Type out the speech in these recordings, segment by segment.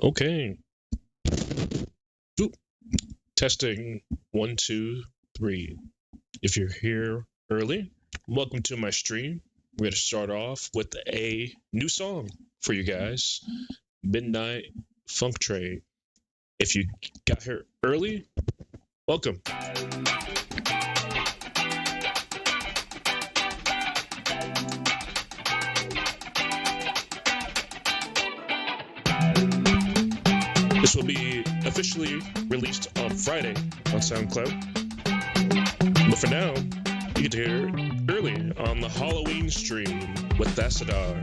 Okay. Oop. Testing 1, 2, 3. If you're here early, welcome to my stream. We're going to start off with a new song for you guys, Midnight Funk Train. If you got here early, welcome. This will be officially released on Friday on SoundCloud. But for now, you get to hear it early on the Halloween stream with Thassadar.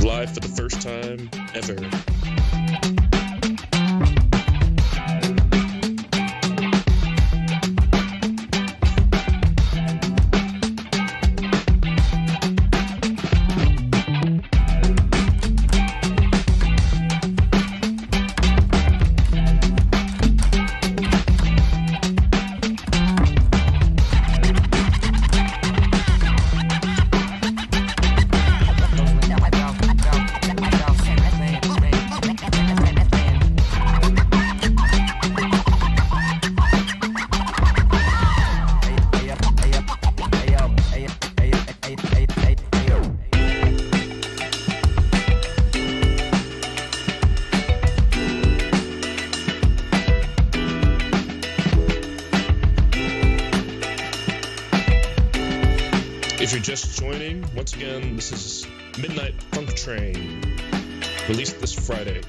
Live for the first time ever. If you're just joining, once again, this is Midnight Funk Train, released this Friday.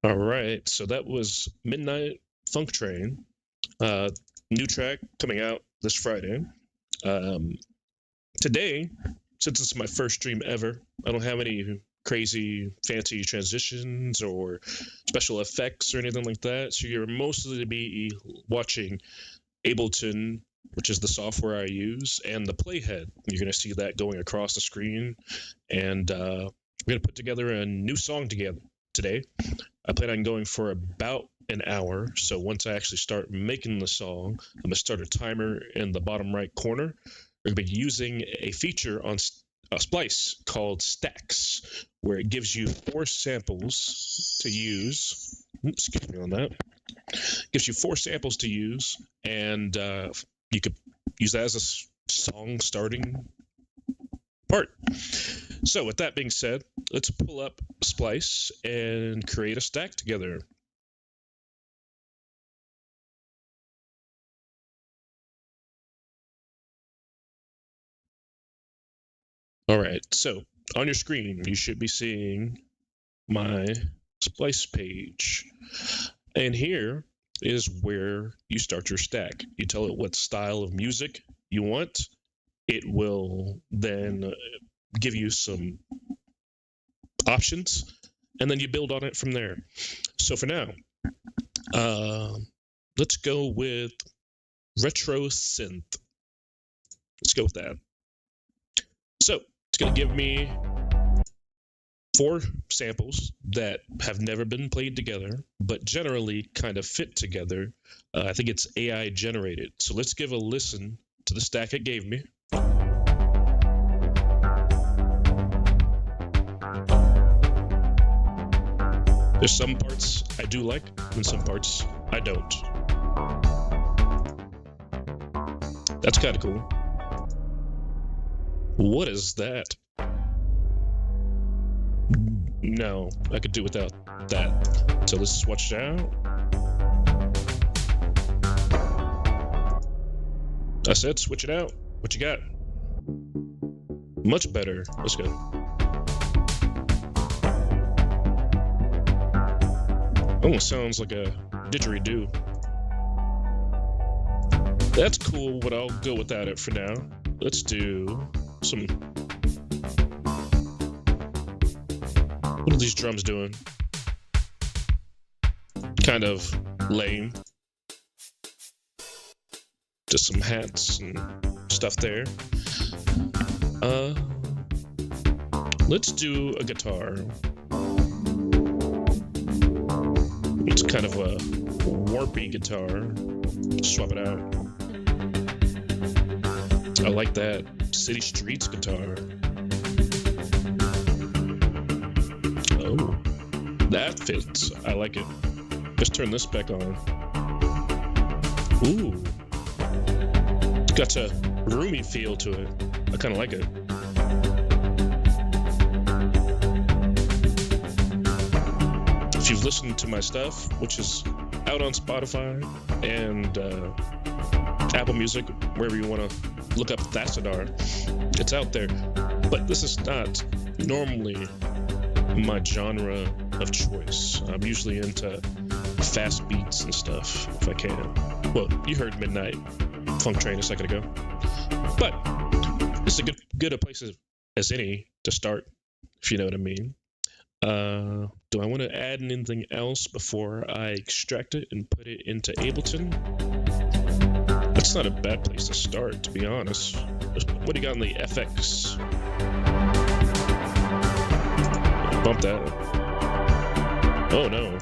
All right, so that was Midnight Funk Train, new track coming out this Friday. Today, since it's my first stream ever, I don't have any crazy fancy transitions or special effects or anything like that. So you're mostly to be watching Ableton, which is the software I use, and the playhead. You're going to see that going across the screen, and we're going to put together a new song together today. I plan on going for about an hour. So once I actually start making the song, I'm going to start a timer in the bottom right corner. We're going to be using a feature on Splice called Stacks, where it gives you 4 samples to use. Excuse me on that. Gives you 4 samples to use, and you could use that as a song starting part. So with that being said, let's pull up Splice and create a stack together. All right, so on your screen, you should be seeing my Splice page. And here is where you start your stack. You tell it what style of music you want. It will then give you some options, and then you build on it from there. So for now, let's go with retro synth. Let's go with that. So it's going to give me 4 samples that have never been played together, but generally kind of fit together. I think it's AI generated. So let's give a listen to the stack it gave me. There's some parts I do like, and some parts I don't. That's kind of cool. What is that? No, I could do without that. So let's switch it out. I said switch it out. What you got? Much better. Let's go. Almost sounds like a didgeridoo. That's cool, but I'll go without it for now. Let's do some... What are these drums doing? Kind of lame. Just some hats and stuff there. Let's do a guitar. It's kind of a warpy guitar. Swap it out. I like that. City Streets guitar. Oh, that fits. I like it. Let's turn this back on. Ooh. It's got a roomy feel to it. I kind of like it. If you've listened to my stuff, which is out on Spotify and Apple Music, wherever you want to look up Thassadar, it's out there. But this is not normally my genre of choice. I'm usually into fast beats and stuff, if I can. Well, you heard Midnight Funk Train a second ago. But it's a good a place as any to start, if you know what I mean. Do I want to add anything else before I extract it and put it into Ableton? That's not a bad place to start, to be honest. What do you got on the FX? Bump that. Oh no.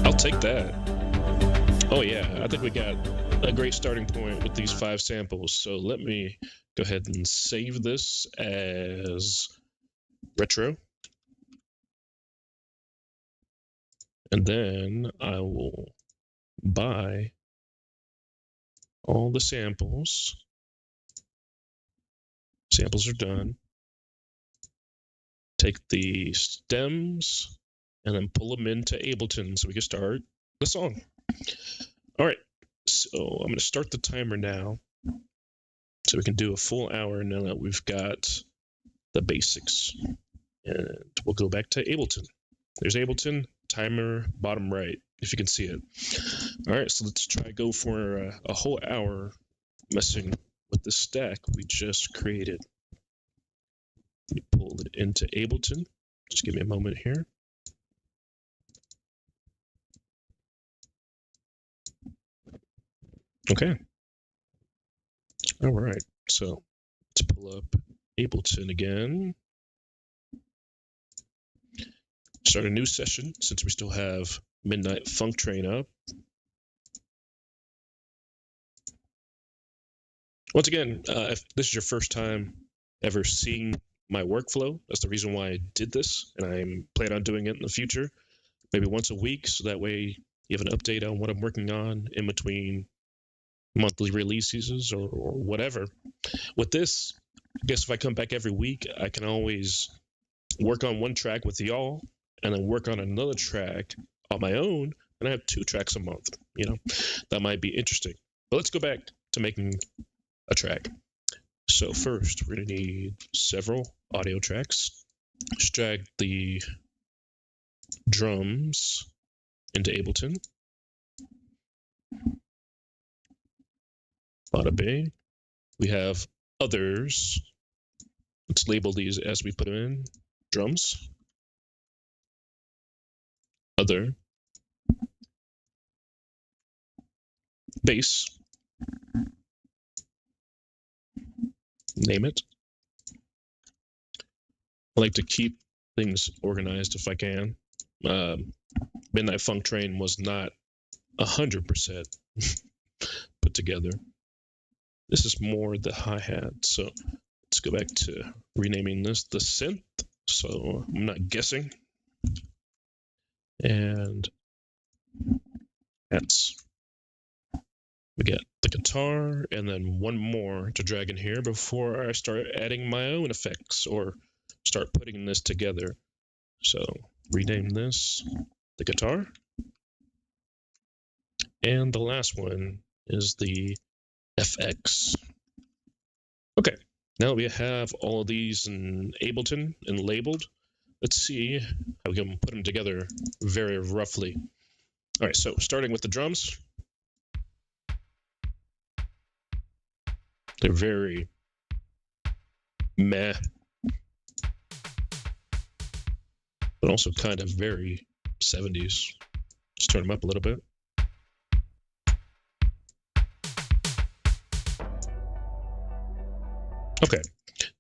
I'll take that. Oh yeah, I think we got a great starting point with these 5 samples. So let me go ahead and save this as retro. And then I will buy all the samples. Samples are done. Take the stems and then pull them into Ableton so we can start the song. All right, so I'm going to start the timer now so we can do a full hour now that we've got the basics. And we'll go back to Ableton. There's Ableton, timer, bottom right, if you can see it. All right, so let's try go for a whole hour messing with the stack we just created. Let me pull it into Ableton. Just give me a moment here. Okay. All right, so let's pull up Ableton again. Start a new session since we still have Midnight Funk Train up. Once again, if this is your first time ever seeing my workflow, that's the reason why I did this, and I'm planning on doing it in the future, maybe once a week, so that way give an update on what I'm working on in between monthly releases or whatever. With this, I guess if I come back every week, I can always work on one track with y'all and then work on another track on my own, and I have 2 tracks a month. That might be interesting. But let's go back to making a track. So first, we're going to need several audio tracks. Let's drag the drums into Ableton. Bada bing. We have others. Let's label these as we put them in. Drums. Other. Bass. Name it. I like to keep things organized if I can. Midnight Funk Train was not 100% put together. This is more the hi-hat, so let's go back to renaming this the synth, so I'm not guessing. And hats. We got the guitar, and then one more to drag in here before I start adding my own effects or start putting this together. So rename this the guitar. And the last one is the FX. Okay, now we have all of these in Ableton and labeled. Let's see how we can put them together very roughly. All right, so starting with the drums. They're very meh, but also kind of very 70s. Just turn them up a little bit. Okay,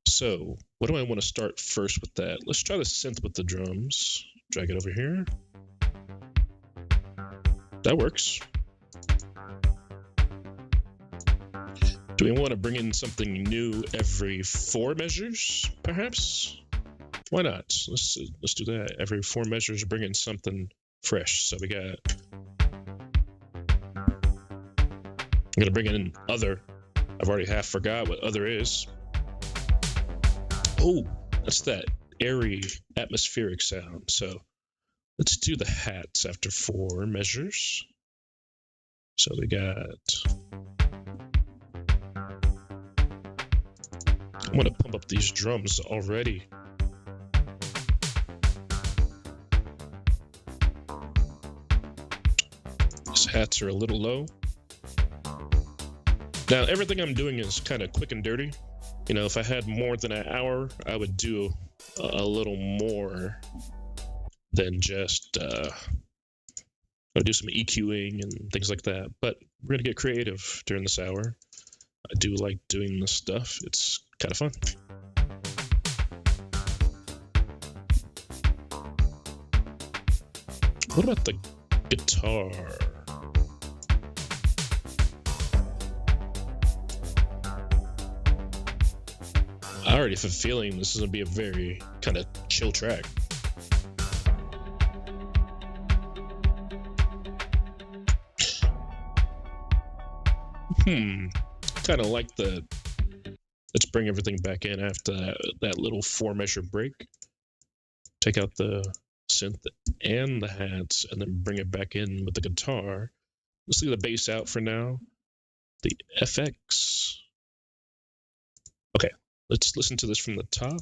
so what do I want to start first with that? Let's try the synth with the drums. Drag it over here. That works. Do we want to bring in something new every 4 measures, perhaps? Why not? Let's do that. Every 4 measures, bring in something fresh. So we got... I'm going to bring in other. I've already half forgot what other is. Oh, that's that airy, atmospheric sound. So let's do the hats after 4 measures. So we got... I want to pump up these drums already. These hats are a little low. Now, everything I'm doing is kind of quick and dirty. If I had more than an hour, I would do a little more than just I would do some EQing and things like that. But we're going to get creative during this hour. I do like doing this stuff. It's kind of fun. What about the guitar? I already have a feeling this is going to be a very kind of chill track. Kind of like the... Let's bring everything back in after that little 4 measure break. Take out the synth and the hats and then bring it back in with the guitar. Let's leave the bass out for now. The FX. Okay, let's listen to this from the top.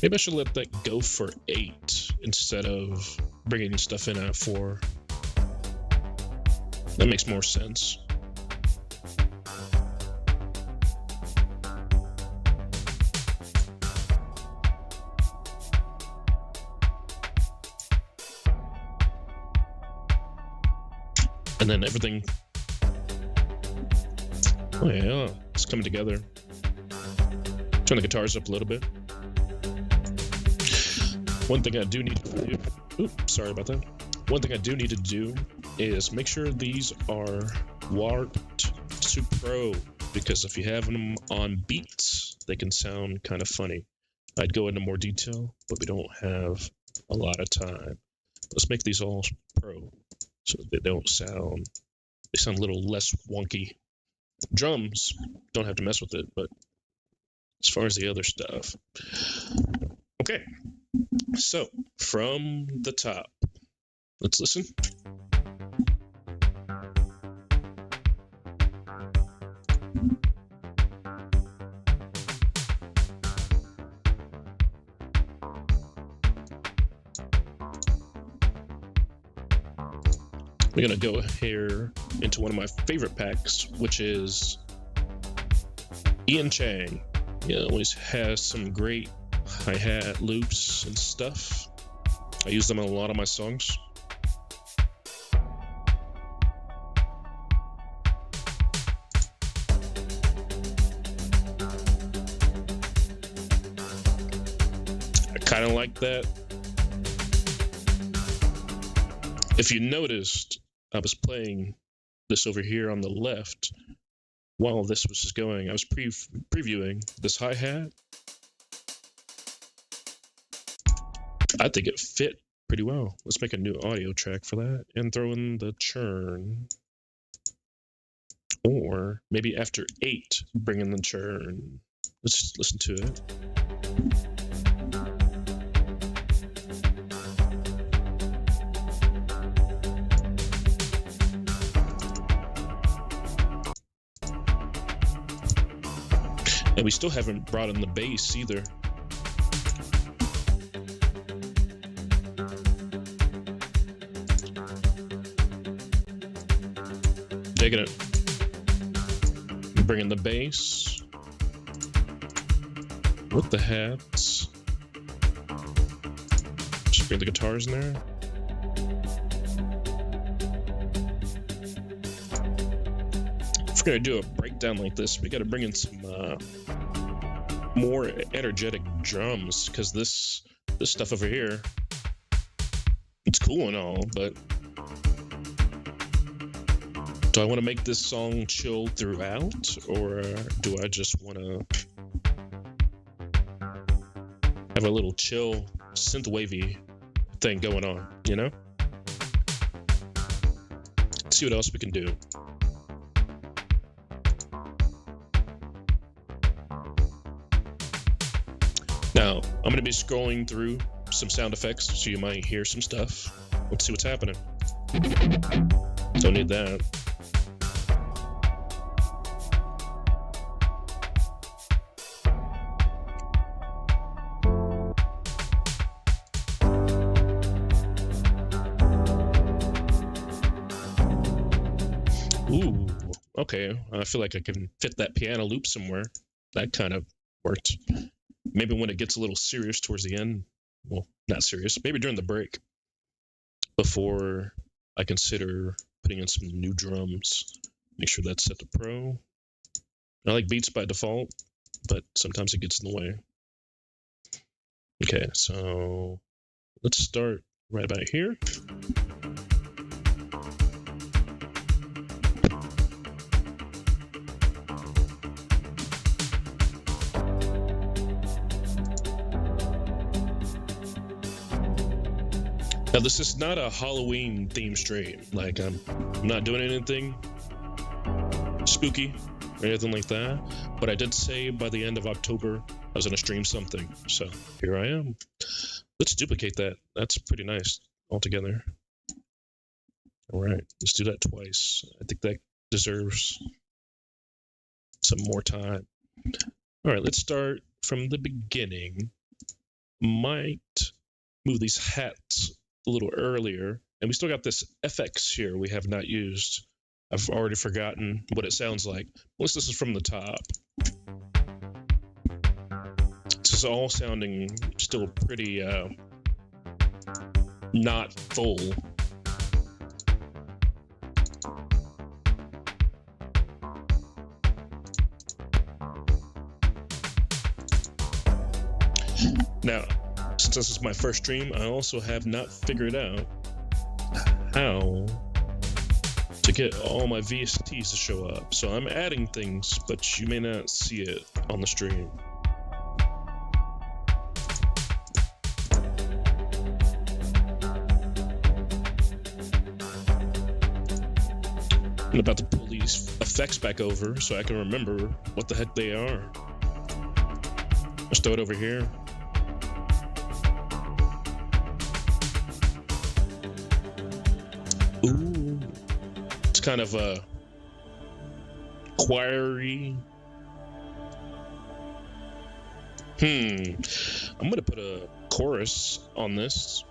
Maybe I should let that go for 8 instead of bringing stuff in at 4. That makes more sense. And then everything... Oh yeah, it's coming together. Turn the guitars up a little bit. One thing I do need to do... Oops, sorry about that. One thing I do need to do is make sure these are warped to Pro, because if you have them on beats, they can sound kind of funny. I'd go into more detail, but we don't have a lot of time. Let's make these all Pro so they don't sound, they sound a little less wonky. Drums, don't have to mess with it, but as far as the other stuff. Okay, so from the top, let's listen. We're gonna go here into one of my favorite packs, which is Ian Chang. He always has some great hi-hat loops and stuff. I use them in a lot of my songs. I kind of like that. If you noticed, I was playing this over here on the left while this was just going. I was previewing this hi-hat. I think it fit pretty well. Let's make a new audio track for that and throw in the churn. Or maybe after 8, bring in the churn. Let's just listen to it. And we still haven't brought in the bass either. Digging it. Bring in the bass. With the hats. Just bring the guitars in there. If we're gonna do a breakdown like this, we gotta bring in some more energetic drums, because this stuff over here, it's cool and all, but do I want to make this song chill throughout, or do I just want to have a little chill synth-wavy thing going on, you know? Let's see what else we can do. Now, I'm going to be scrolling through some sound effects, so you might hear some stuff. Let's see what's happening. Don't need that. Ooh, okay. I feel like I can fit that piano loop somewhere. That kind of worked. Maybe when it gets a little serious towards the end, well, not serious, maybe during the break, before I consider putting in some new drums. Make sure that's set to Pro. I like beats by default, but sometimes it gets in the way. Okay, so let's start right about here. Now, this is not a Halloween theme stream. Like, I'm not doing anything spooky or anything like that. But I did say by the end of October, I was going to stream something. So here I am. Let's duplicate that. That's pretty nice altogether. All right, let's do that twice. I think that deserves some more time. All right, let's start from the beginning. Might move these hats a little earlier, and we still got this FX here we have not used. I've already forgotten what it sounds like. Let's listen from the top. This is all sounding still pretty not full. Now, since this is my first stream, I also have not figured out how to get all my VSTs to show up. So I'm adding things, but you may not see it on the stream. I'm about to pull these effects back over so I can remember what the heck they are. Let's throw it over here. Ooh, it's kind of a choiry. I'm gonna put a chorus on this.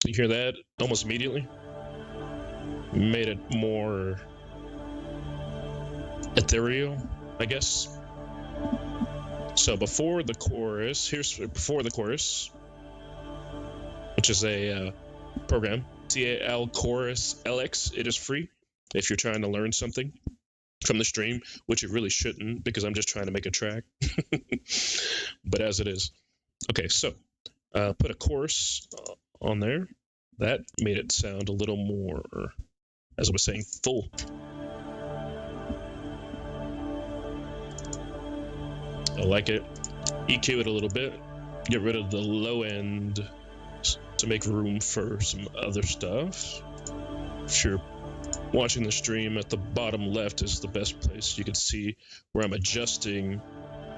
You hear that almost immediately? Made it more ethereal, I guess. So before the chorus, here's before the chorus, which is a program, TAL Chorus LX. It is free if you're trying to learn something from the stream, which it really shouldn't because I'm just trying to make a track. But as it is. Okay, so put a chorus on there. That made it sound a little more, as I was saying, full. I like it. EQ it a little bit. Get rid of the low end to make room for some other stuff. If you're watching the stream, at the bottom left is the best place you can see where I'm adjusting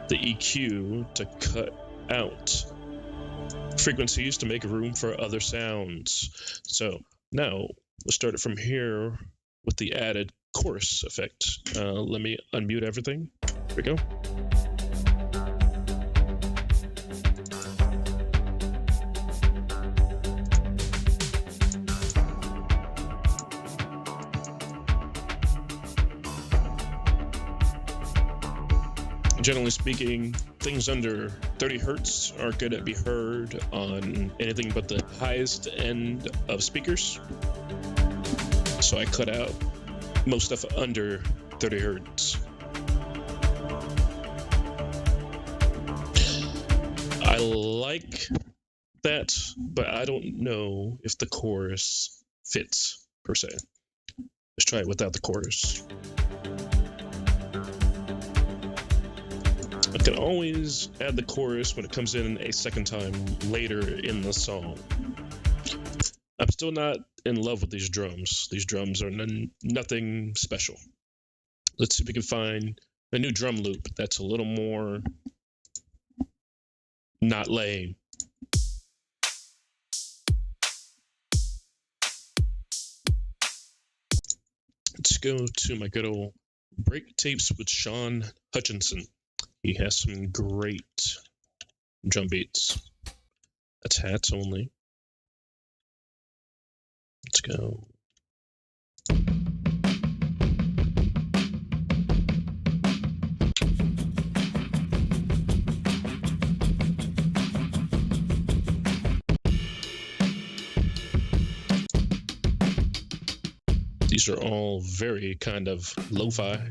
the EQ to cut out frequencies to make room for other sounds. So now let's start it from here with the added chorus effect. Let me unmute everything. Here we go. Generally speaking, things under 30 hertz aren't going to be heard on anything but the highest end of speakers. So I cut out most stuff under 30 hertz. I like that, but I don't know if the chorus fits per se. Let's try it without the chorus. I can always add the chorus when it comes in a second time later in the song. I'm still not in love with these drums. These drums are nothing special. Let's see if we can find a new drum loop that's a little more not lame. Let's go to my good old break tapes with Sean Hutchinson. He has some great drum beats. That's hats only. Let's go. These are all very kind of lo-fi.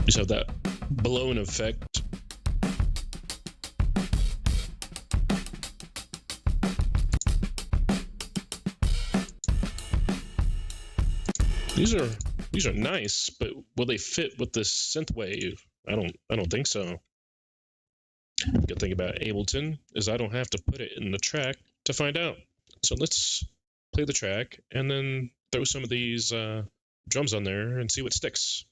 Just have that blown effect. These are nice, but will they fit with this synth wave? I don't think so. Good thing about Ableton is I don't have to put it in the track to find out. So let's play the track and then throw some of these drums on there and see what sticks.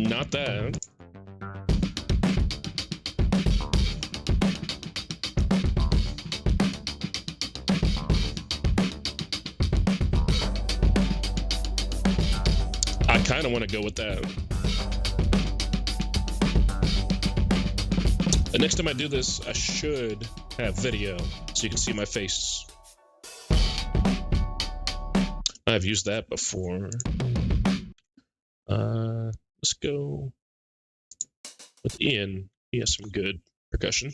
Not that. I kind of want to go with that. The next time I do this, I should have video so you can see my face. I've used that before. Let's go with Ian. He has some good percussion.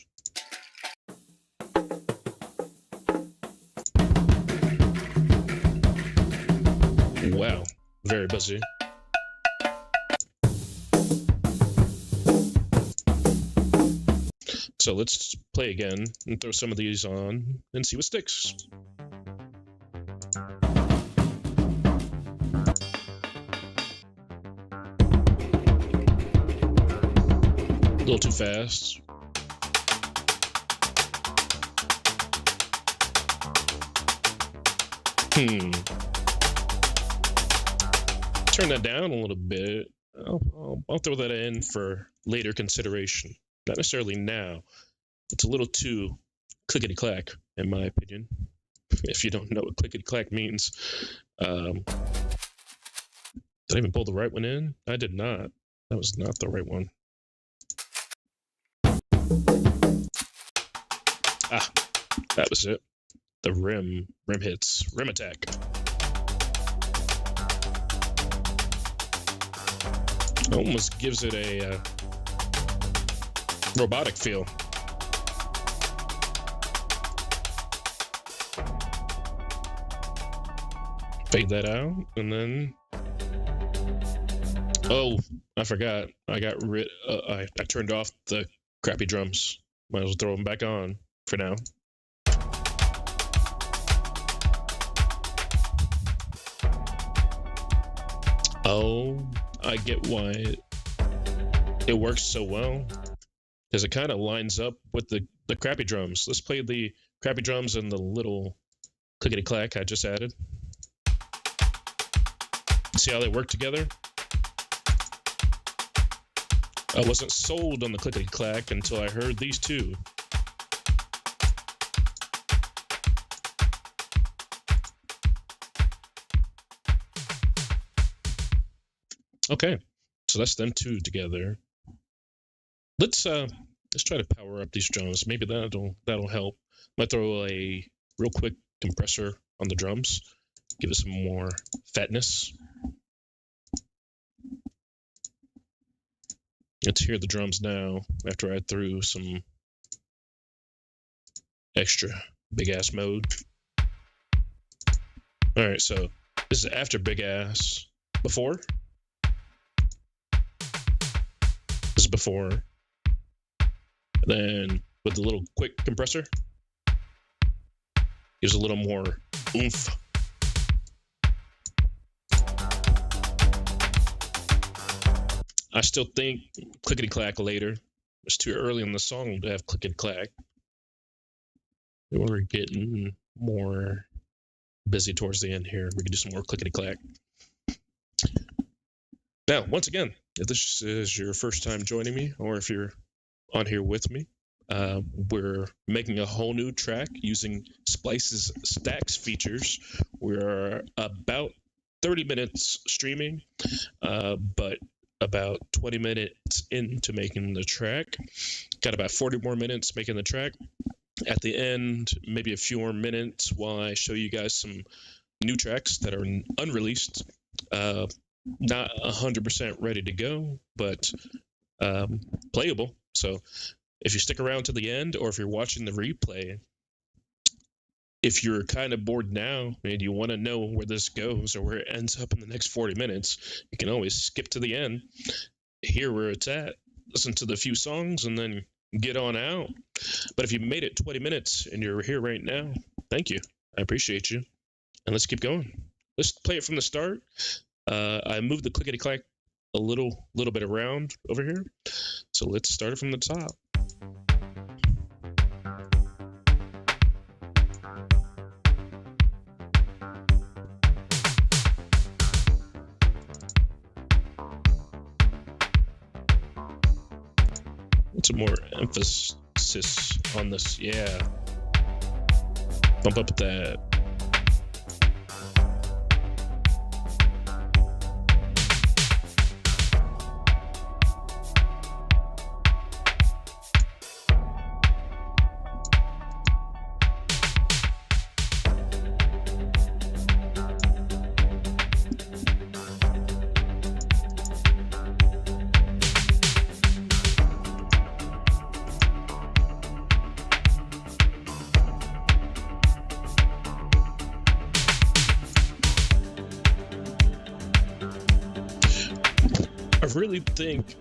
Wow, very busy. So let's play again and throw some of these on and see what sticks. A little too fast. Turn that down a little bit. I'll throw that in for later consideration. Not necessarily now. It's a little too clickety-clack, in my opinion. If you don't know what clickety-clack means. Did I even pull the right one in? I did not. That was not the right one. That was it. The rim hits, rim attack. Almost gives it a robotic feel. Fade that out, and then I forgot. I got rid. I turned off the crappy drums. Might as well throw them back on for now. Oh, I get why it works so well, because it kind of lines up with the crappy drums. Let's play the crappy drums and the little clickety clack I just added. See how they work together? I wasn't sold on the clickety clack until I heard these two. Okay, so that's them two together. Let's try to power up these drums. Maybe that'll help. Might throw a real quick compressor on the drums, give it some more fatness. Let's hear the drums now after I threw some extra big ass mode. All right, so this is after big ass. Before. This is before. And then with the little quick compressor, gives a little more oomph. I still think clickety clack later. It's too early in the song to have clickety clack. We're getting more busy towards the end here. We can do some more clickety clack. Now, once again, if this is your first time joining me, or if you're on here with me, we're making a whole new track using Splice's stacks features. We're about 30 minutes streaming, but about 20 minutes into making the track. Got about 40 more minutes making the track. At the end, maybe a few more minutes while I show you guys some new tracks that are unreleased. Not 100% ready to go, but playable. So if you stick around to the end, or if you're watching the replay, if you're kind of bored now and you want to know where this goes or where it ends up in the next 40 minutes, you can always skip to the end, hear where it's at, listen to the few songs, and then get on out. But if you made it 20 minutes and you're here right now, thank you. I appreciate you. And let's keep going. Let's play it from the start. I moved the clickety clack a little bit around over here. So let's start it from the top. Some more emphasis on this. Yeah. Bump up that. I really think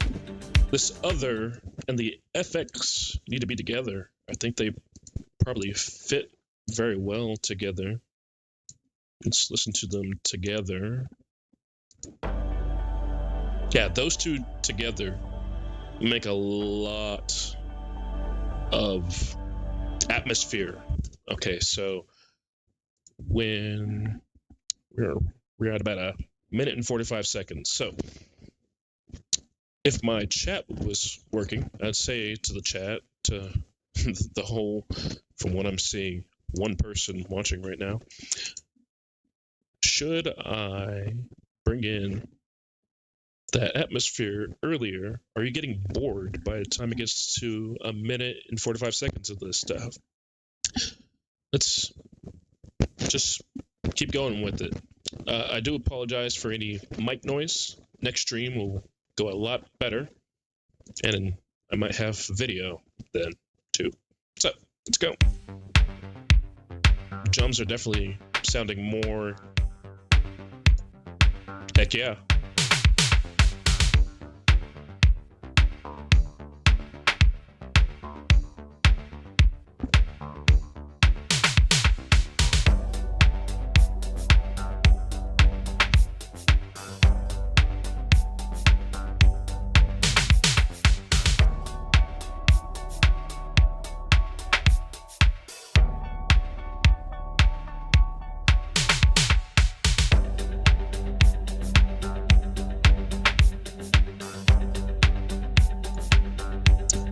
this other and the FX need to be together. I think they probably fit very well together. Let's listen to them together. Yeah, those two together make a lot of atmosphere. Okay, so when we're at about a minute and 45 seconds. So if my chat was working, I'd say to the chat, to the whole, from what I'm seeing, one person watching right now, should I bring in that atmosphere earlier? Are you getting bored by the time it gets to a minute and 45 seconds of this stuff? Let's just keep going with it. I do apologize for any mic noise. Next stream will go a lot better, and I might have video then too. So let's go. Drums are definitely sounding more. Heck yeah.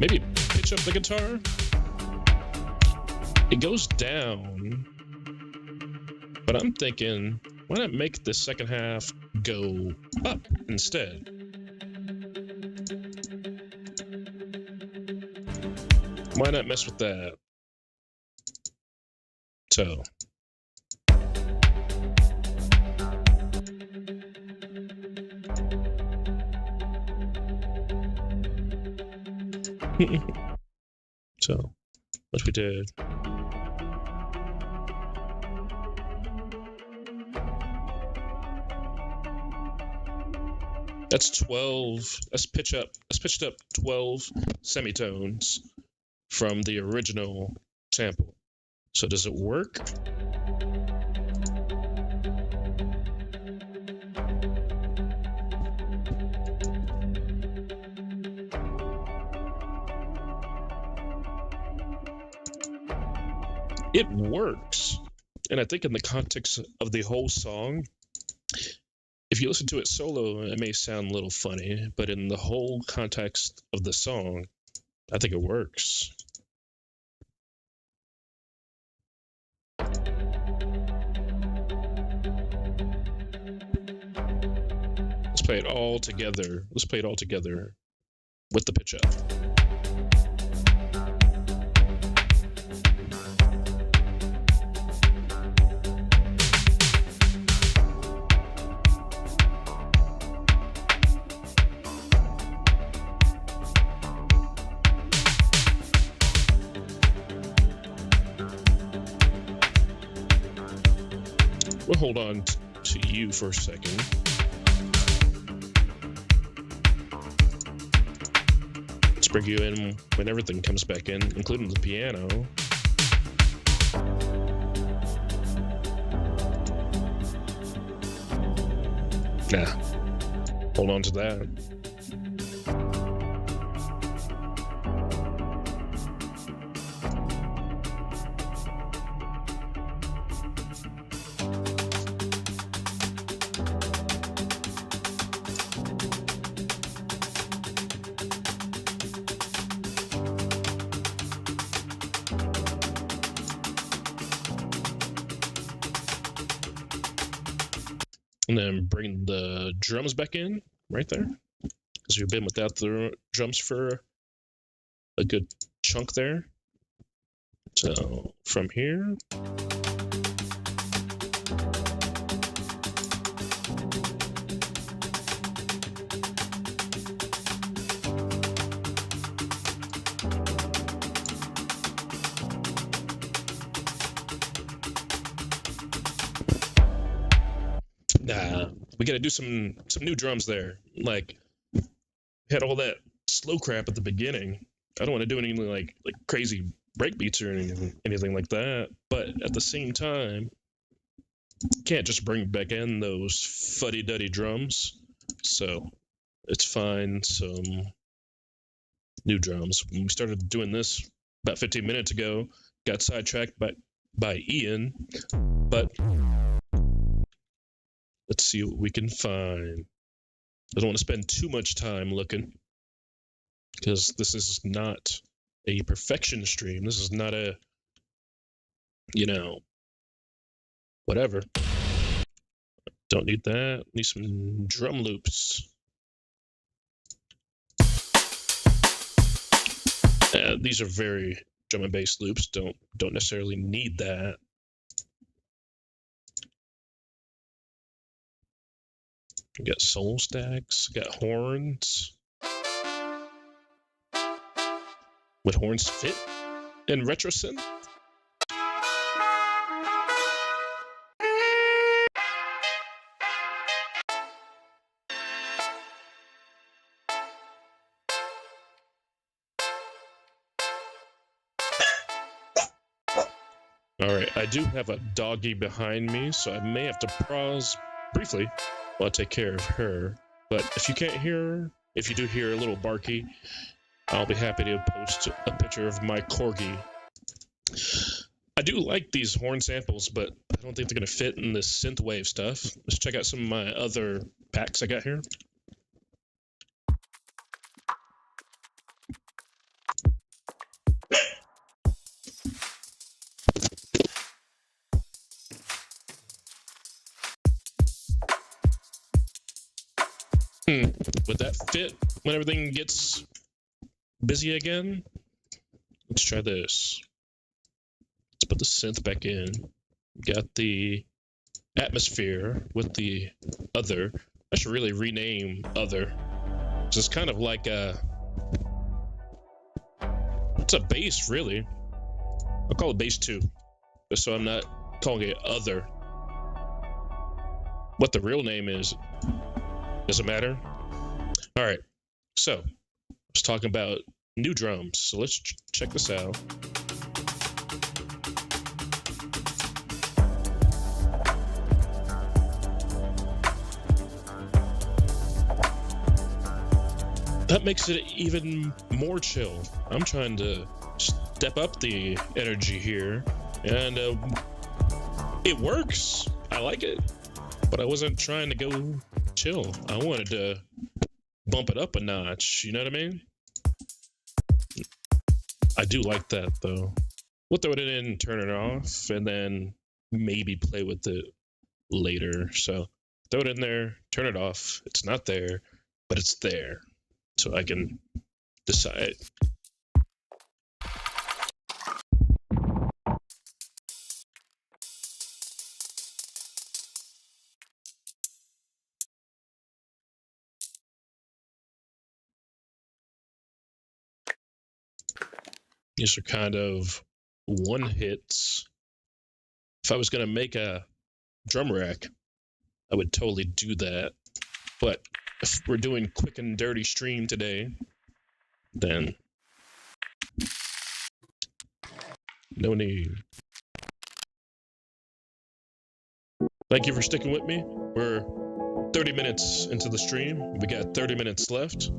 Maybe pitch up the guitar. It goes down, but I'm thinking, why not make the second half go up instead? Why not mess with that? So. So, what we did. That's 12. Let's pitched up 12 semitones from the original sample. So does it work? It works. And I think in the context of the whole song, if you listen to it solo, it may sound a little funny, but in the whole context of the song, I think it works. Let's play it all together. Let's play it all together with the pitch up. We'll hold on to you for a second. Let's bring you in when everything comes back in, including the piano. Nah, hold on to that. And then bring the drums back in right there, because we've been without the drums for a good chunk there. So from here. We gotta do some new drums there. Like, we had all that slow crap at the beginning. I don't want to do anything like crazy breakbeats or anything like that. But at the same time, can't just bring back in those fuddy-duddy drums. So it's fine. Some new drums. When we started doing this about 15 minutes ago, got sidetracked by Ian, but let's see what we can find. I don't want to spend too much time looking, because this is not a perfection stream. This is not a, whatever. Don't need that. Need some drum loops. These are very drum and bass loops. Don't necessarily need that. We got soul stacks. Got horns. Would horns fit in retro synth? Alright, I do have a doggy behind me, so I may have to pause briefly while I take care of her. But if you can't hear her, if you do hear a little barky, I'll be happy to post a picture of my corgi. I do like these horn samples, but I don't think they're going to fit in this synthwave stuff. Let's check out some of my other packs I got here. Would that fit when everything gets busy again? Let's try this. Let's put the synth back in. Got the atmosphere with the other. I should really rename other. It's kind of like it's a bass, really. I'll call it bass 2, just so I'm not calling it other. What the real name is, doesn't matter. All right, so I was talking about new drums, so let's check this out. That makes it even more chill. I'm trying to step up the energy here, and it works. I like it, but I wasn't trying to go chill. I wanted to bump it up a notch, you know what I mean? I do like that, though. We'll throw it in, turn it off, and then maybe play with it later. So throw it in there, turn it off. It's not there, but it's there, so I can decide. These are kind of one hits. If I was going to make a drum rack, I would totally do that. But if we're doing quick and dirty stream today, then no need. Thank you for sticking with me. We're 30 minutes into the stream. We got 30 minutes left.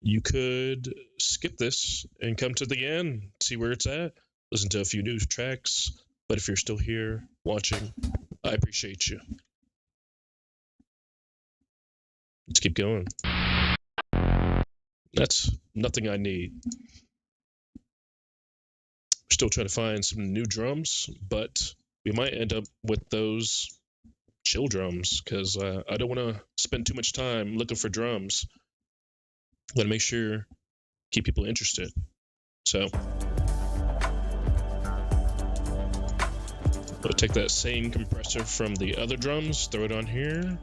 You could skip this and come to the end, see where it's at, listen to a few new tracks. But if you're still here watching, I appreciate you. Let's keep going. That's nothing I need. We're still trying to find some new drums, but we might end up with those chill drums, because I don't want to spend too much time looking for drums. I want to make sure, keep people interested. So I'll take that same compressor from the other drums, throw it on here.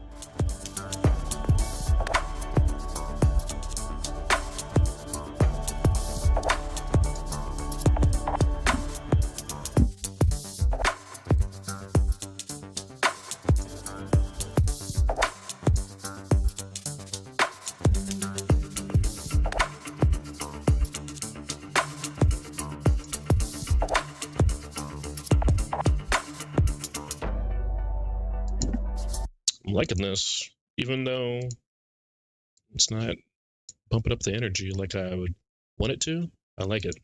I'm liking this, even though it's not pumping up the energy like I would want it to. I like it.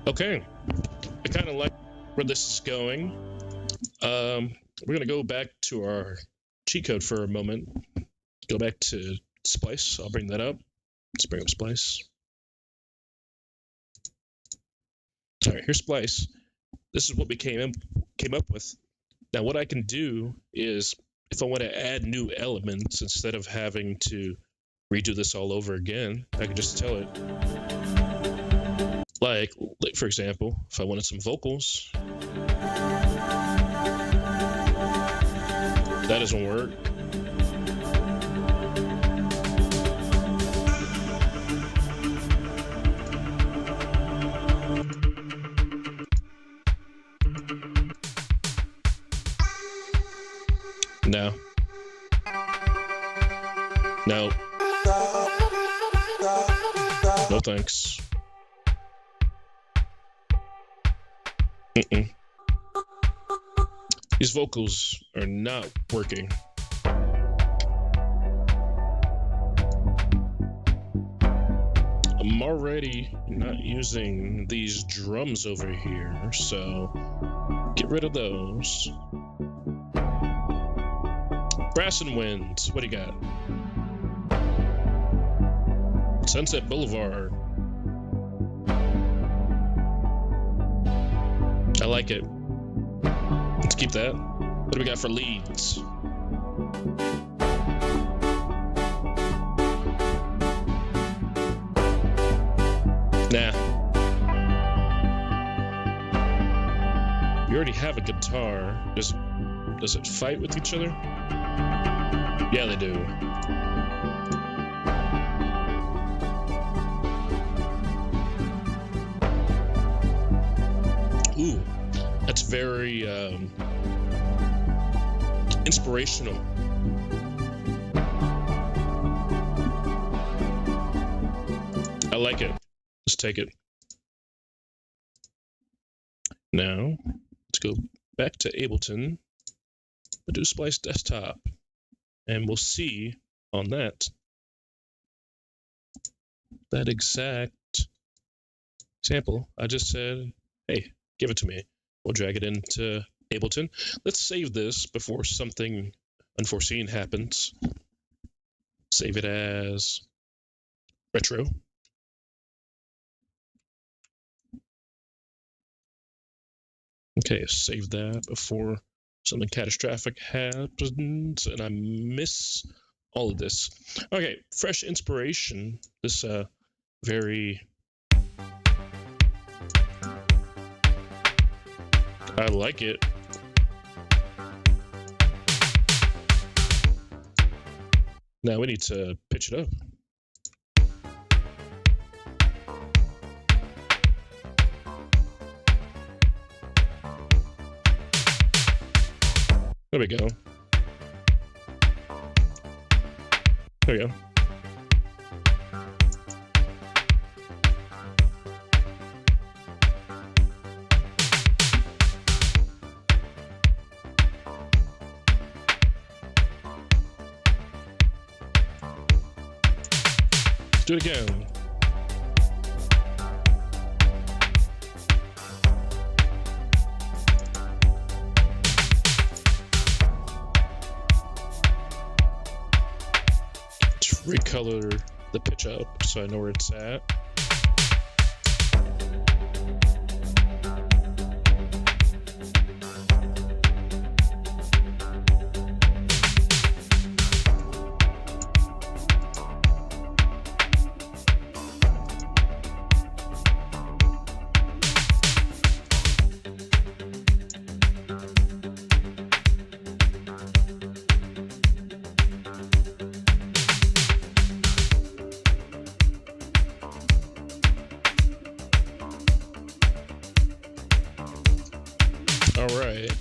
Okay, I kind of like where this is going. We're gonna go back to our cheat code for a moment. Go back to Splice. I'll bring that up. Let's bring up Splice. All right, here's Splice. This is what we came up with. Now, what I can do is, if I want to add new elements instead of having to redo this all over again, I can just tell it. Like, for example, if I wanted some vocals, that doesn't work. No. No. No thanks. These vocals are not working. I'm already not using these drums over here, so get rid of those. Brass and Winds, what do you got? Sunset Boulevard. I like it. Let's keep that. What do we got for leads? Nah. You already have a guitar. Does it fight with each other? Yeah, they do. Ooh, that's very inspirational. I like it. Let's take it. Now, let's go back to Ableton. We'll do Splice Desktop, and we'll see on that exact sample. I just said, hey, give it to me. We'll drag it into Ableton. Let's save this before something unforeseen happens. Save it as retro. Okay, save that before something catastrophic happens and I miss all of this. Okay, fresh inspiration. This very... I like it. Now we need to pitch it up. There we go. There we go. Do it again. Recolor the pitch up so I know where it's at.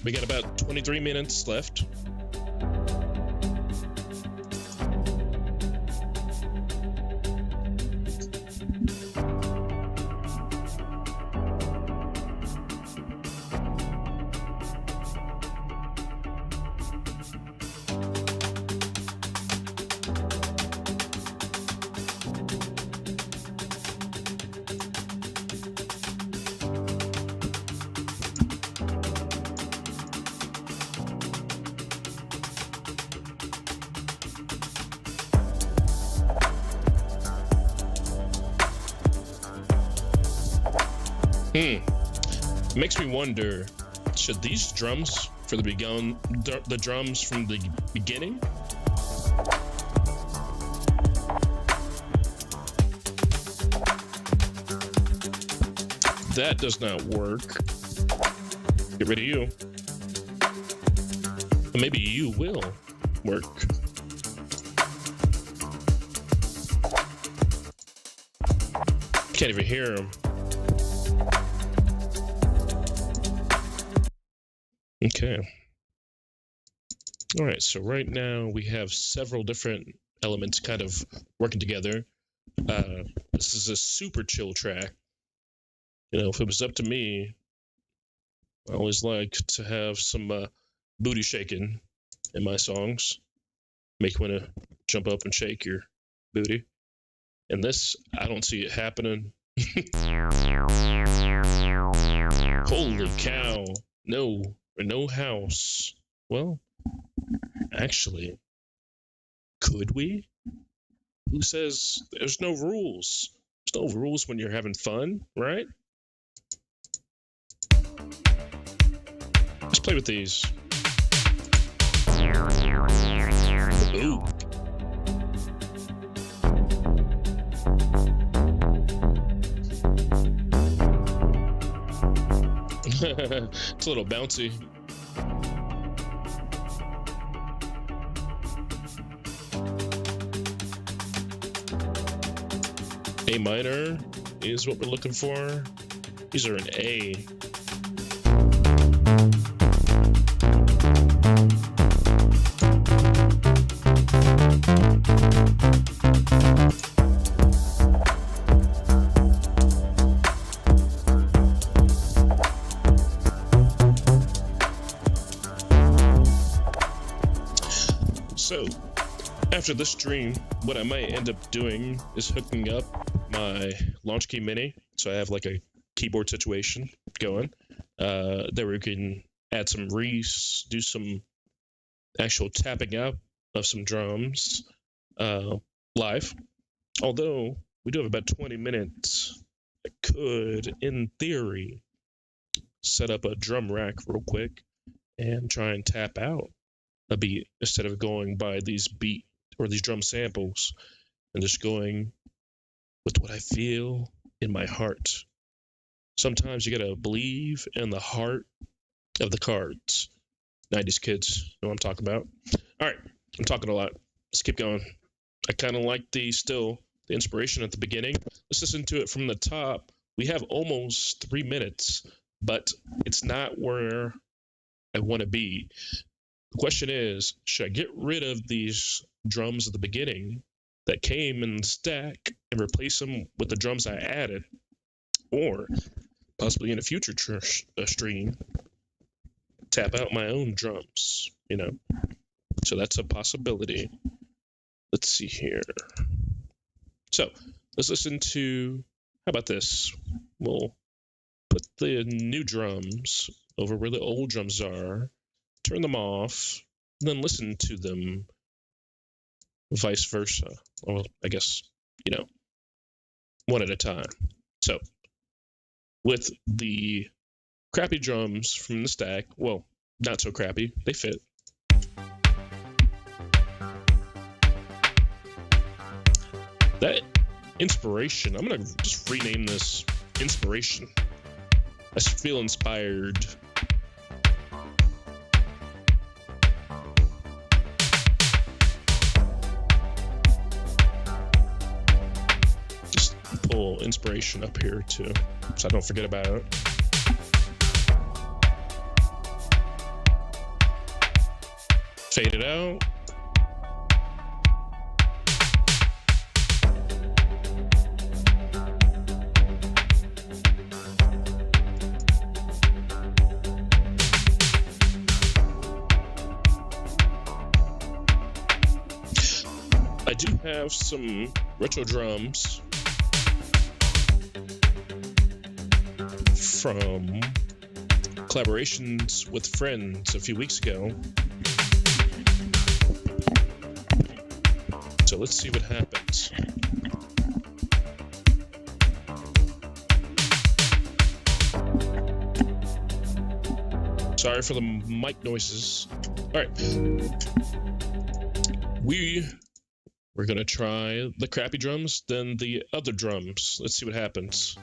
We got about 23 minutes left. Makes me wonder, should these drums for the drums from the beginning? That does not work. Get rid of you. But maybe you will work. Can't even hear him. Okay. All right, so right now we have several different elements kind of working together. This is a super chill track. You know, if it was up to me, I always like to have some booty shaking in my songs. Make you want to jump up and shake your booty. And this, I don't see it happening. Holy cow. No house. Well, actually, could we? Who says there's no rules? There's no rules when you're having fun, right? Let's play with these. Ooh. It's a little bouncy. A minor is what we're looking for. These are an A. So, after this stream, what I might end up doing is hooking up my Launch Key Mini, so I have like a keyboard situation going. There we can add some reese, do some actual tapping out of some drums live. Although we do have about 20 minutes, I could, in theory, set up a drum rack real quick and try and tap out a beat instead of going by these beat or these drum samples and just going with what I feel in my heart. Sometimes you gotta believe in the heart of the cards. 90s kids know what I'm talking about. All right, I'm talking a lot. Let's keep going. I kind of like the inspiration at the beginning. Let's listen to it from the top. We have almost 3 minutes, but it's not where I want to be. The question is, should I get rid of these drums at the beginning that came in the stack and replace them with the drums I added? Or possibly in a future stream, tap out my own drums, you know? So that's a possibility. Let's see here. So let's listen to, how about this? We'll put the new drums over where the old drums are, turn them off, and then listen to them vice versa. Well, I guess, you know, one at a time. So, with the crappy drums from the stack, well, not so crappy, they fit. That inspiration, I'm going to just rename this Inspiration. I just feel inspired. Pull inspiration up here too, so I don't forget about it. Fade it out. I do have some retro drums from collaborations with friends a few weeks ago. So let's see what happens. Sorry for the mic noises. All right. We're gonna try the crappy drums, then the other drums. Let's see what happens.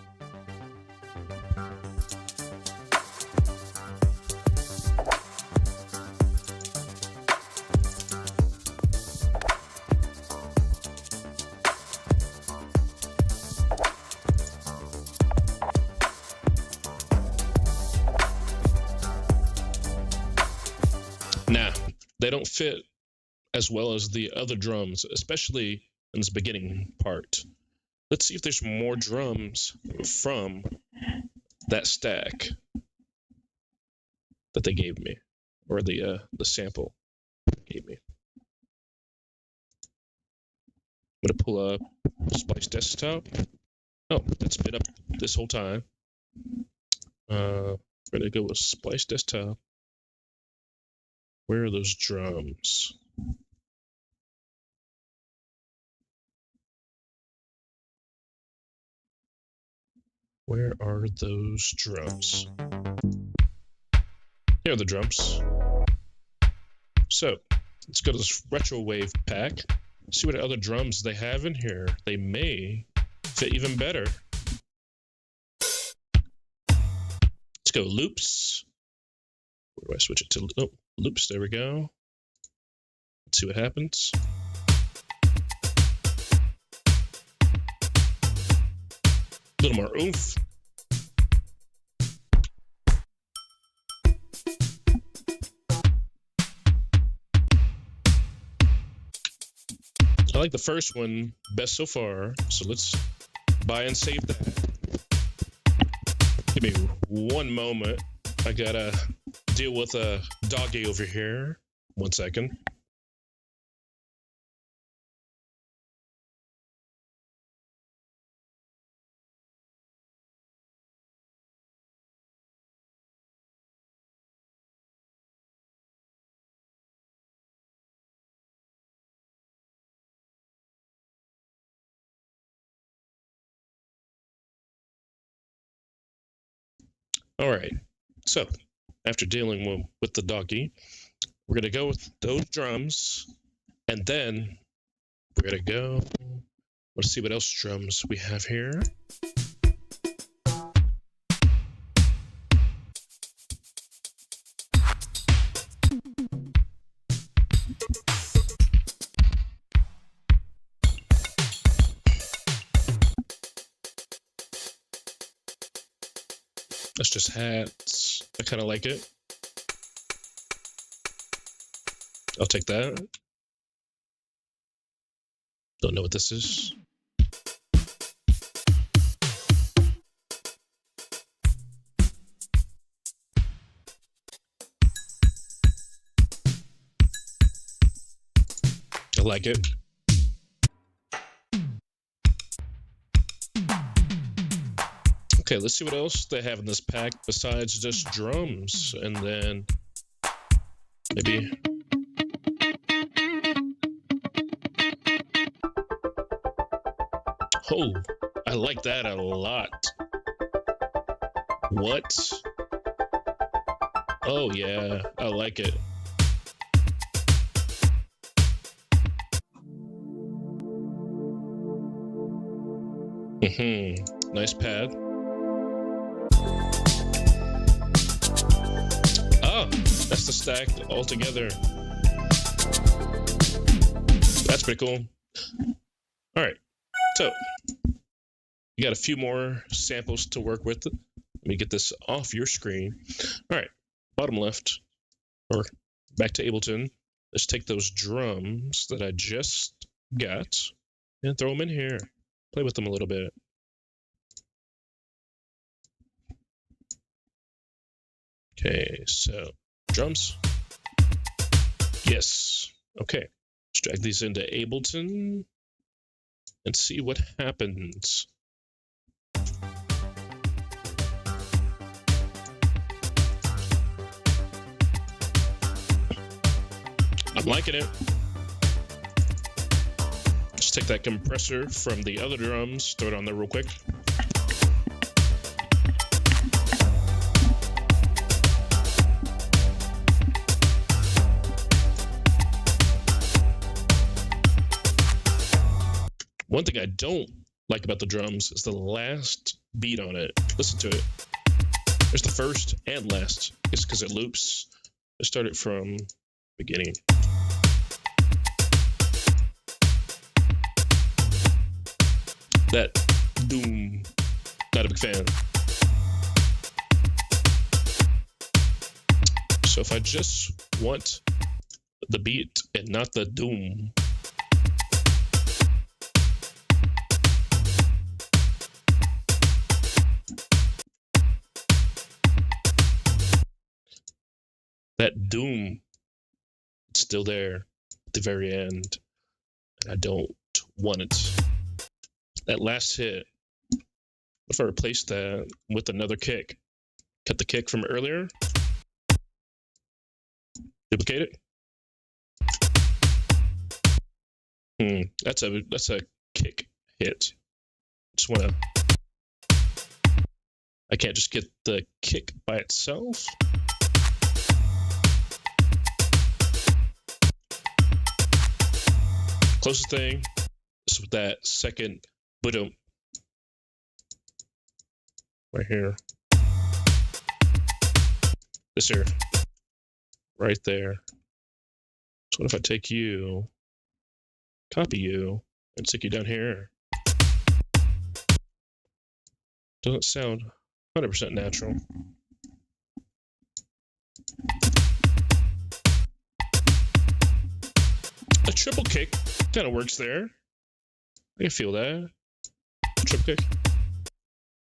Nah, they don't fit as well as the other drums, especially in this beginning part. Let's see if there's more drums from that stack that they gave me, or the sample gave me. I'm gonna pull up Splice desktop. Oh, it's been up this whole time. We're gonna go with Splice desktop. Where are those drums? Where are those drums? Here are the drums. So let's go to this retro wave pack. See what other drums they have in here. They may fit even better. Let's go loops. Where do I switch it to? Oh, loops. There we go. Let's see what happens. A little more oomph. I like the first one best so far, so let's buy and save that. Give me one moment. I gotta deal with a doggy over here. 1 second. All right, so after dealing with the doggy, we're gonna go with those drums, and then we're gonna go, let's see what else drums we have here. That's just hats. I kind of like it. I'll take that. Don't know what this is. I like it. Okay, let's see what else they have in this pack besides just drums, and then maybe oh, I like that a lot. What? Oh yeah, I like it. Nice pad. Oh, that's the stack all together. That's pretty cool. All right, so you got a few more samples to work with. Let me get this off your screen. All right, bottom left, or back to Ableton. let's take those drums that I just got and throw them in here. Play with them a little bit. Okay, so drums. Yes. Okay. Let's drag these into Ableton and see what happens. I'm liking it. Let's take that compressor from the other drums, throw it on there real quick. One thing I don't like about the drums is the last beat on it. Listen to it. There's the first and last. It's because it loops. Let's start it from beginning. That doom, not a big fan. So if I just want the beat and not the doom, that doom, it's still there at the very end. I don't want it. That last hit, what if I replace that with another kick? Cut the kick from earlier, duplicate it. That's a kick hit. Just wanna, I can't just get the kick by itself. Closest thing is with that second boom right here. This here, right there. So what if I take you, copy you, and stick you down here? Doesn't sound 100% natural. A triple kick kind of works there. I can feel that. Triple kick.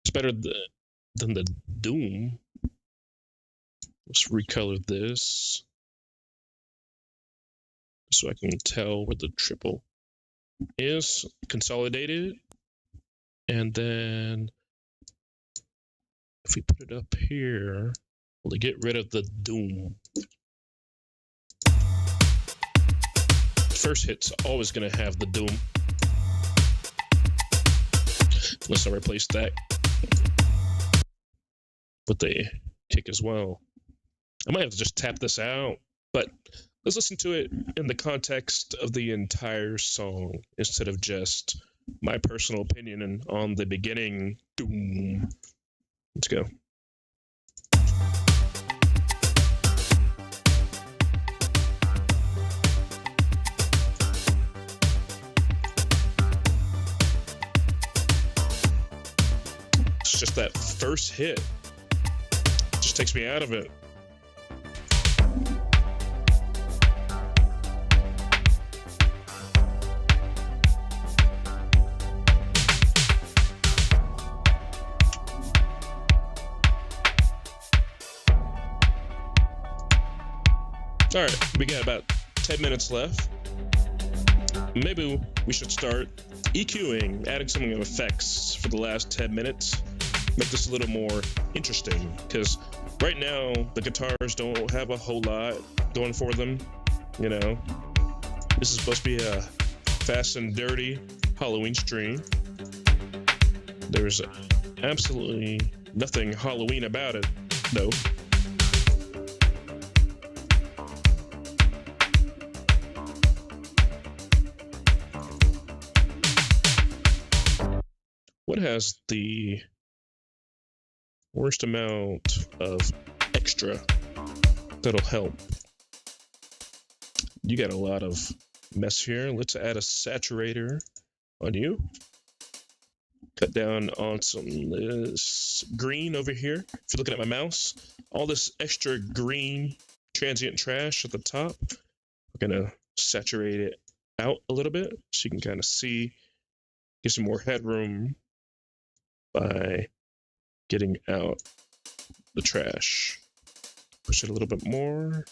It's better than the doom. Let's recolor this so I can tell where the triple is. Consolidate it. And then if we put it up here, we'll get rid of the doom. First hit's always going to have the doom. Unless I replace that with the kick as well. I might have to just tap this out, but let's listen to it in the context of the entire song instead of just my personal opinion on the beginning. Doom. Let's go. It's just that first hit. It just takes me out of it. All right, we got about 10 minutes left. Maybe we should start EQing, adding some effects for the last 10 minutes. Make this a little more interesting, because right now the guitars don't have a whole lot going for them. You know, this is supposed to be a fast and dirty Halloween stream. There's absolutely nothing Halloween about it, though. What has the worst amount of extra that'll help? You got a lot of mess here. Let's add a saturator on you. Cut down on some this green over here. If you're looking at my mouse, all this extra green transient trash at the top, We're gonna saturate it out a little bit so you can kind of see, get some more headroom by getting out the trash. Push it a little bit more.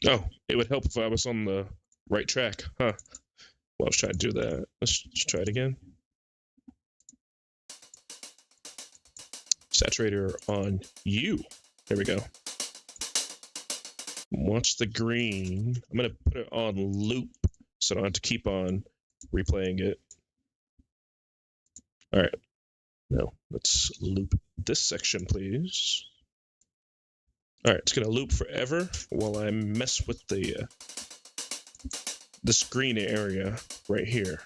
Oh, it would help if I was on the right track, huh? Well, I was trying to do that. Let's just try it again. Saturator on you. There we go. Watch the green. I'm going to put it on loop so I don't have to keep on replaying it. All right. Now, let's loop this section, please. All right, it's going to loop forever while I mess with the this green area right here.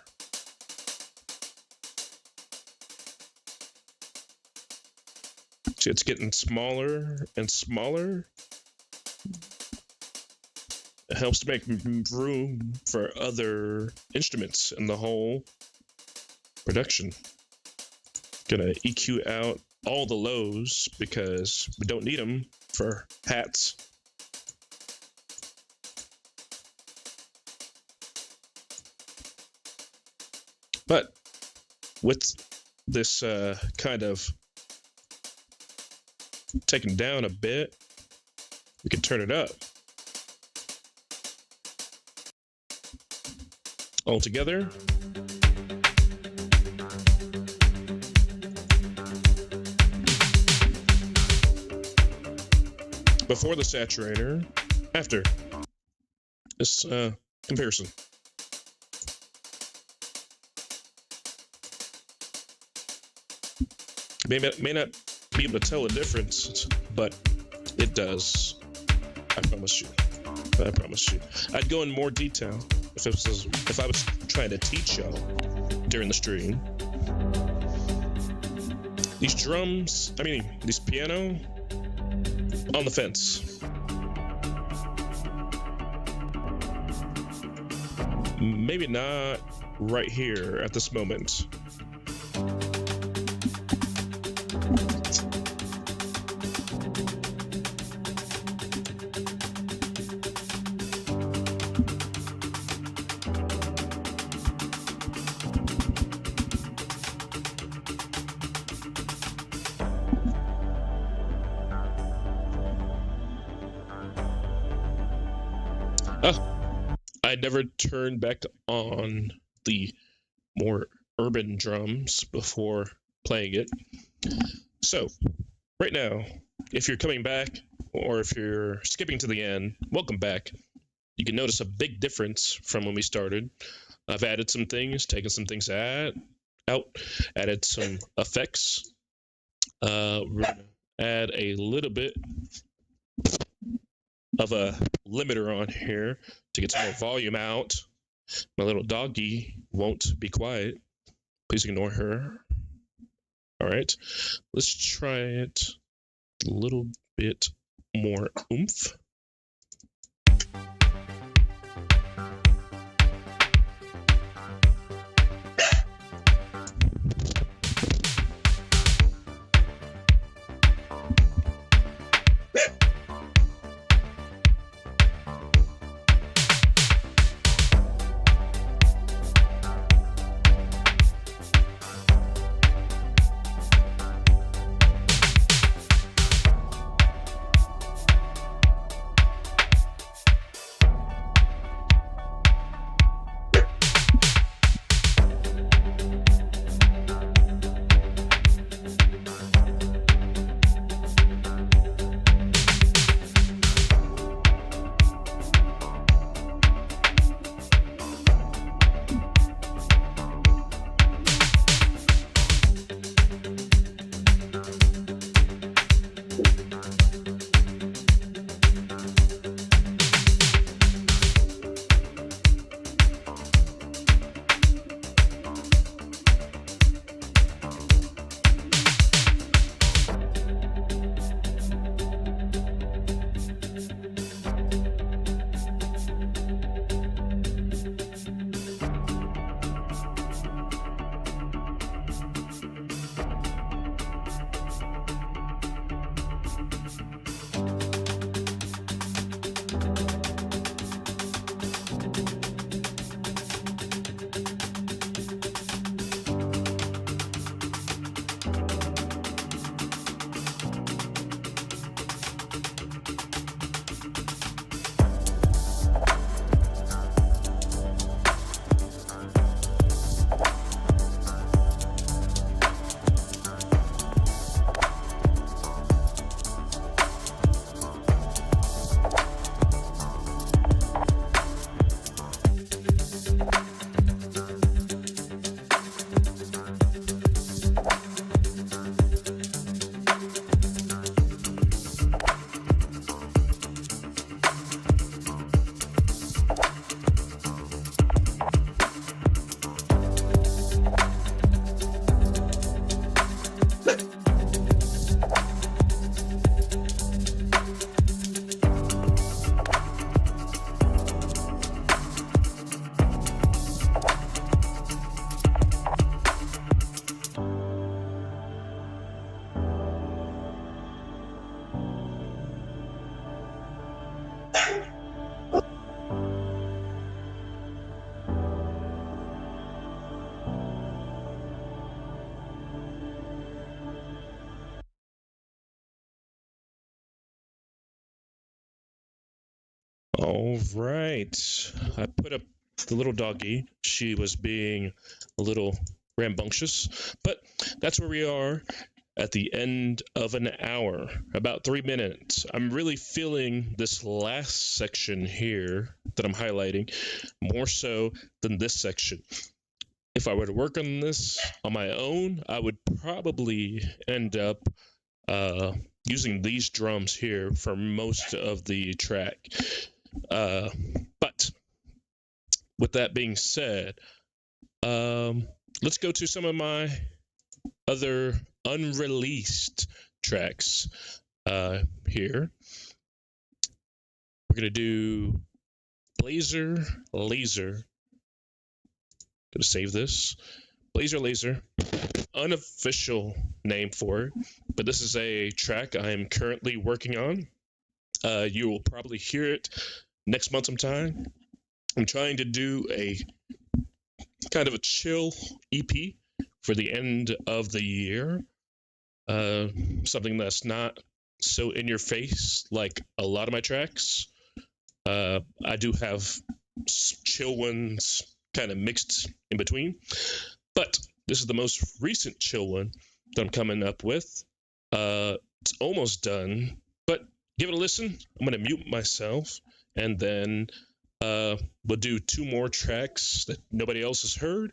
See, it's getting smaller and smaller. It helps to make room for other instruments in the whole production. Gonna EQ out all the lows because we don't need them for hats. But with this kind of taken down a bit, we can turn it up. All together. Before the saturator, after this comparison. May not be able to tell a difference, but it does. I promise you. I promise you. I'd go in more detail if I was trying to teach y'all during the stream. These drums, this piano, on the fence. Maybe not right here at this moment. I never turned back on the more urban drums before playing it. So, right now, if you're coming back or if you're skipping to the end, welcome back. You can notice a big difference from when we started. I've added some things, taken some things out, added some effects. We're going to add a little bit of a limiter on here to get some more volume out. My little doggy won't be quiet. Please ignore her. All right, let's try it a little bit more oomph. All right. I put up the little doggy. She was being a little rambunctious, but that's where we are at the end of an hour, about 3 minutes. I'm really feeling this last section here that I'm highlighting more so than this section. If I were to work on this on my own, I would probably end up using these drums here for most of the track. But with that being said, let's go to some of my other unreleased tracks here. We're going to do Blazer Laser. Going to save this. Blazer Laser, unofficial name for it, but this is a track I am currently working on. You will probably hear it next month sometime. I'm trying to do a kind of a chill EP for the end of the year. Something that's not so in your face like a lot of my tracks. I do have chill ones kind of mixed in between, but this is the most recent chill one that I'm coming up with. It's almost done, but give it a listen. I'm going to mute myself, and then we'll do 2 more tracks that nobody else has heard,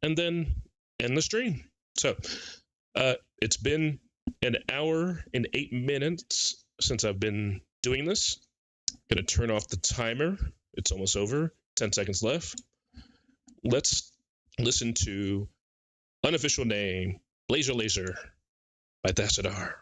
and then end the stream. So it's been an hour and 8 minutes since I've been doing this. Going to turn off the timer. It's almost over. 10 seconds left. Let's listen to unofficial name, Blazer Laser by Thassadar.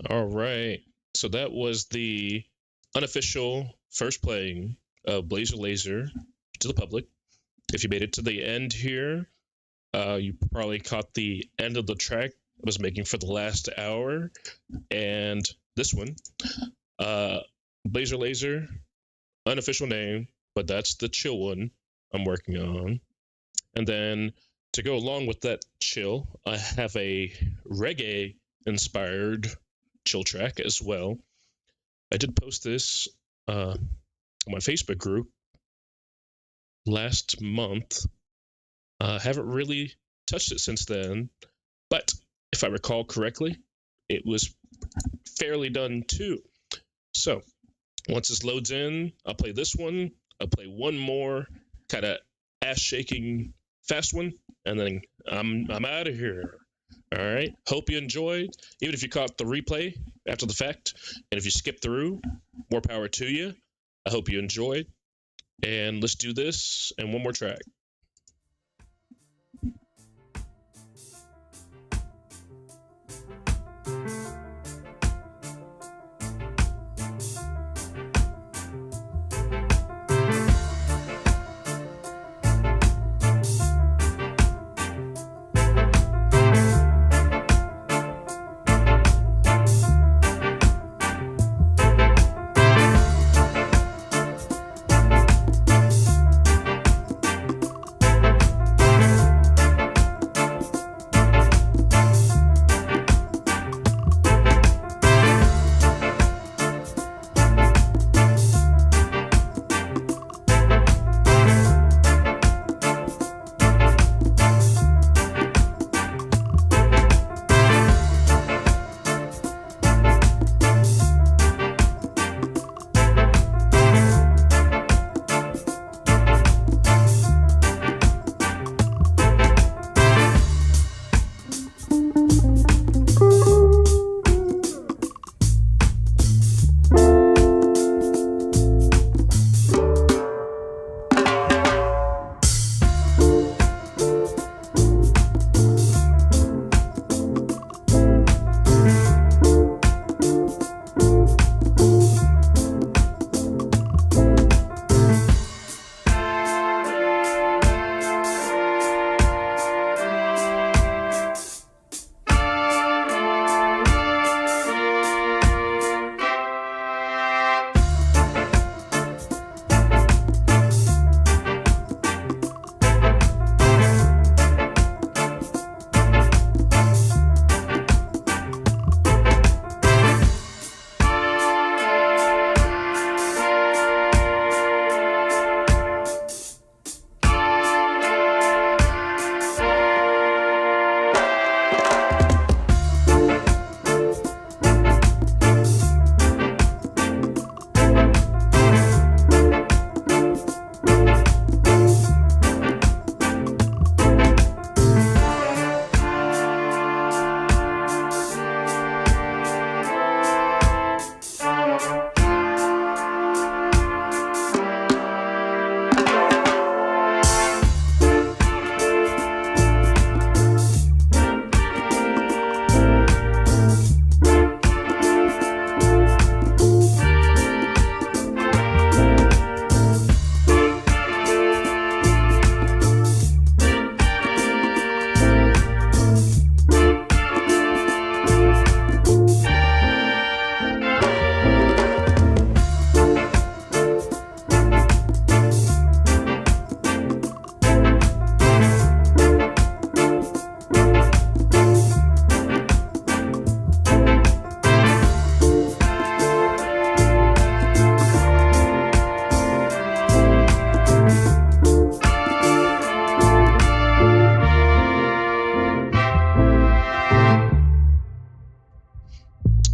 All right. So that was the unofficial first playing of Blazer Laser to the public. If you made it to the end here, you probably caught the end of the track I was making for the last hour, and this one, Blazer Laser, unofficial name, but that's the chill one I'm working on. And then to go along with that chill, I have a reggae inspired chill track as well. I did post this on my Facebook group last month. Haven't really touched it since then, but if I recall correctly, it was fairly done too. So once this loads in, I'll play this one. I'll play one more kind of ass shaking fast one, and then I'm out of here. All right. Hope you enjoyed. Even if you caught the replay after the fact, and if you skipped through, more power to you. I hope you enjoyed. And let's do this and one more track.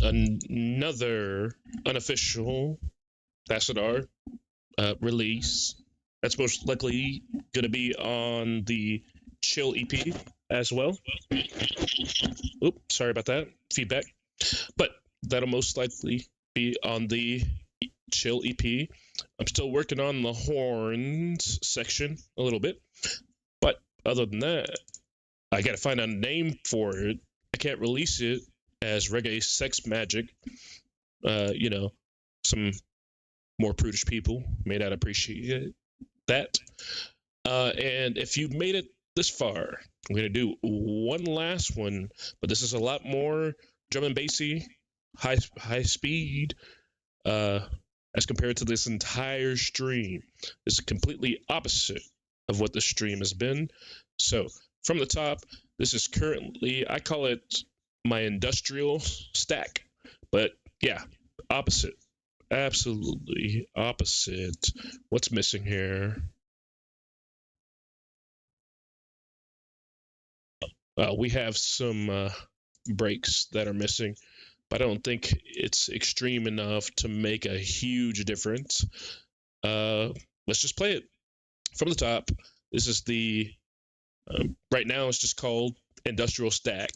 Another unofficial Tassadar release that's most likely going to be on the Chill EP as well. Oops, sorry about that. Feedback. But that'll most likely be on the Chill EP. I'm still working on the horns section a little bit. But other than that, I got to find a name for it. I can't release it as reggae sex magic. You know, some more prudish people may not appreciate that. And if you've made it this far, I'm going to do one last one, but this is a lot more drum and bassy, high speed, as compared to this entire stream. It's completely opposite of what the stream has been. So from the top, this is currently, I call it my industrial stack, but yeah, opposite. Absolutely opposite. What's missing here? We have some breaks that are missing, but I don't think it's extreme enough to make a huge difference. Let's just play it from the top. This is the, right now it's just called Industrial Stack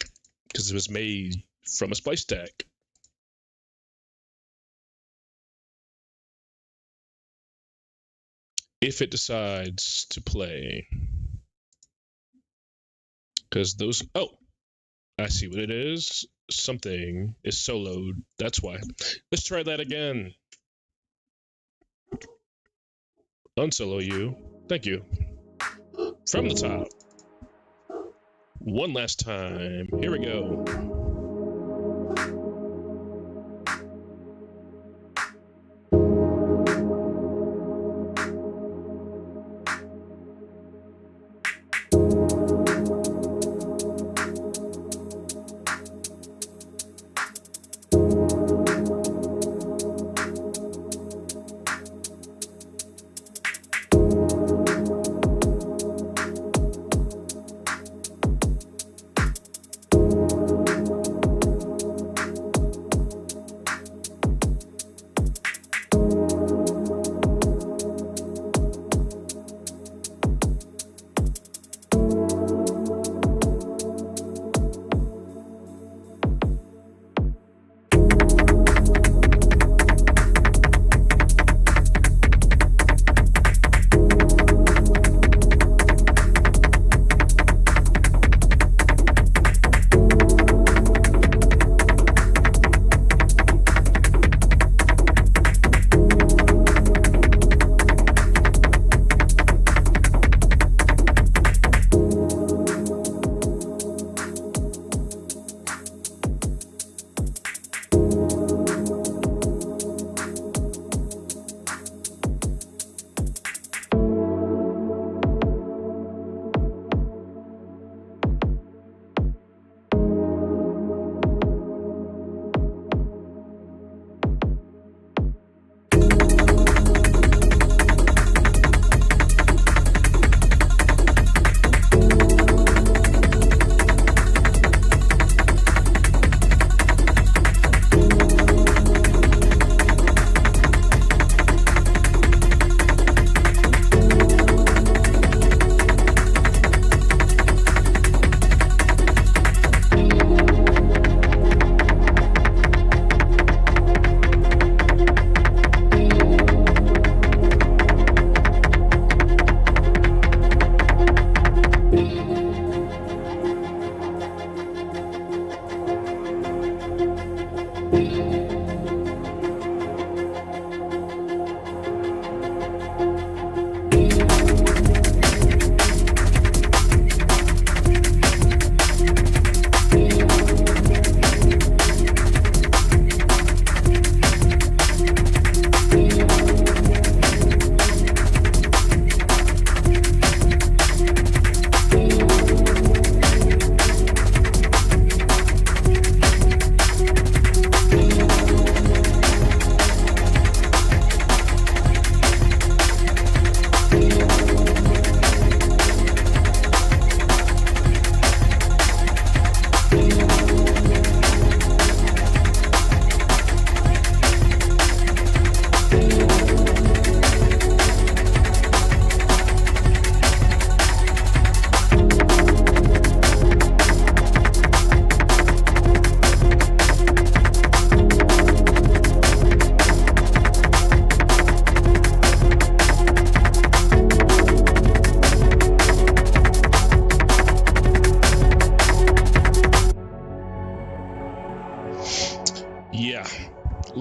because it was made from a Splice stack. If it decides to play. Because those, oh, I see what it is. Something is soloed. That's why. Let's try that again. Unsolo you. Thank you. From the top. One last time. Here we go.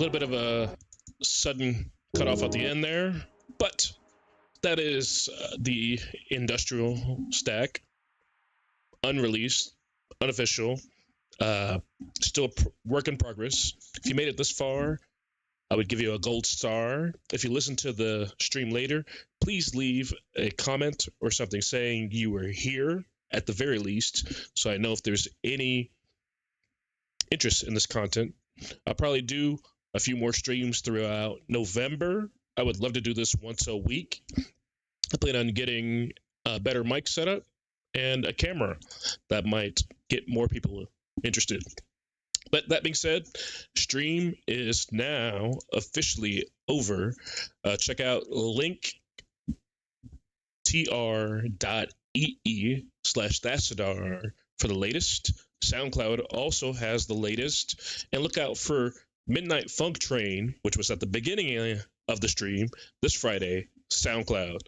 little bit of a sudden cutoff at the end there, but that is the industrial stack, unreleased, unofficial, still work in progress. If you made it this far, I would give you a gold star. If you listen to the stream later, please leave a comment or something saying you were here at the very least, so I know if there's any interest in this content. I'll probably do a few more streams throughout November. I would love to do this once a week. I plan on getting a better mic setup and a camera that might get more people interested. But that being said, stream is now officially over. Check out linktr.ee/thatsadar for the latest. SoundCloud also has the latest. And look out for Midnight Funk Train, which was at the beginning of the stream this Friday, SoundCloud.